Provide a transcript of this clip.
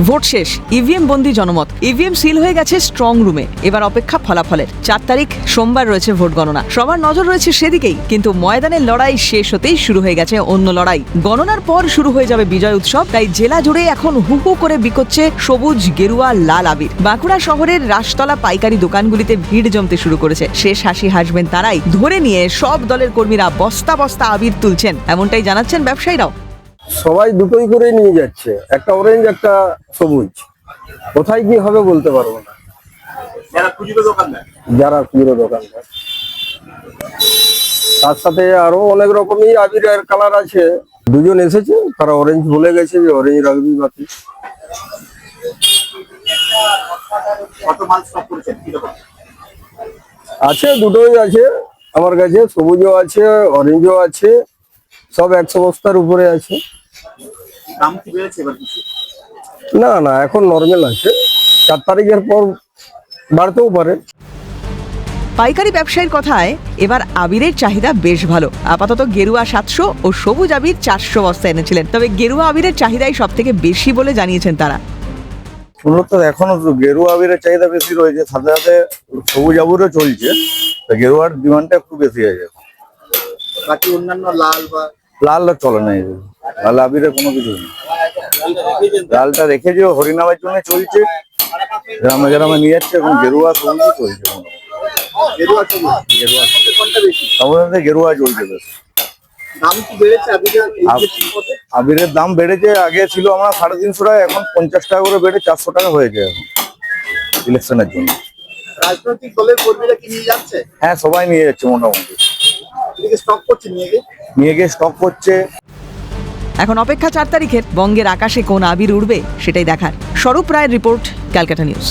Vote শেষ, EVM বন্দি জনমত। ইভিএম সিল হয়ে গেছে স্ট্রং রুমে। এবার অপেক্ষা ফলাফলের। 4 তারিখ সোমবার রয়েছে ভোট গণনা। সবার নজর রয়েছে সেদিকেই, কিন্তু ময়দানের লড়াই শেষ হতেই শুরু হয়ে গেছে অন্য লড়াই। গণনার পর শুরু হয়ে যাবে বিজয় উৎসব। তাই জেলা জুড়ে এখন হু হু করে বিকোচ্ছে সবুজ, গেরুয়া, লাল আবির। বাঁকুড়া শহরের রাসতলা পাইকারি দোকানগুলিতে ভিড় জমতে শুরু করেছে। শেষ হাসি হাসবেন তারাই। ধরে নিয়ে সব দলের কর্মীরা বস্তা বস্তা আবির তুলছেন, এমনটাই জানাচ্ছেন ব্যবসায়ীরাও। সবাই দুটোই করে নিয়ে যাচ্ছে, একটা অরেঞ্জ একটা সবুজ। কোথায় কি হবে বলতে পারবো না। যারা খুচরো দোকানদার তার সাথে আরো অনেক রকমই আবিরের কালার আছে। দুজন এসেছে, তারা অরেঞ্জ বলে গেছে যে অরেঞ্জ রাখবি বাকি। আছে, দুটোই আছে আমার কাছে, সবুজও আছে অরেঞ্জও আছে, সব 100 বস্তার উপরে আছে। না না, এখন নরমাল আছে। 4 তারিখের পর বাড়তেও পারে। পাইকারি ব্যবসায়ীর কথায় এবার আবিরের চাহিদা বেশ ভালো। আপাতত গেরুয়া 700 ও সবুজ আবির 400 বস্তা এনেছিলেন। তবে গেরুয়া আবিরের চাহিদাই সব থেকে বেশি বলে জানিয়েছেন তারা। মূলত এখনো গেরুয়া আবিরের চাহিদা বেশি রয়েছে, সাথে সাথে সবুজ আবিরও চলছে। গেরুয়ার ডিমান্ডটা একটু বেশি আছে। বাকি অন্যান্য লাল চলে না, লাল আবিরের কোনো কিছু নেই। লালটা রেখেছে হরিনামের জন্য চলছে, গ্রামে গ্রামে নিয়ে যাচ্ছে। এখন গেরুয়া সবুজই চলছে। গেরুয়া চলছে বেশ। আবিরের দাম বেড়েছে, আগে ছিল আমরা 350 টাকা, এখন 50 টাকা করে বেড়ে 400 টাকা হয়েছে এখন ইলেকশনের জন্য। রাজনৈতিক দলের কর্মীরা কি নিয়ে যাচ্ছে? হ্যাঁ, সবাই নিয়ে যাচ্ছে মোটামুটি। স্টক করছে, নিয়ে গিয়ে স্টক করছে। এখন অপেক্ষা 4 তারিখের। বঙ্গের আকাশে কোন আবির উড়বে সেটাই দেখার। স্বরূপ রায়ের রিপোর্ট, ক্যালকাটা নিউজ।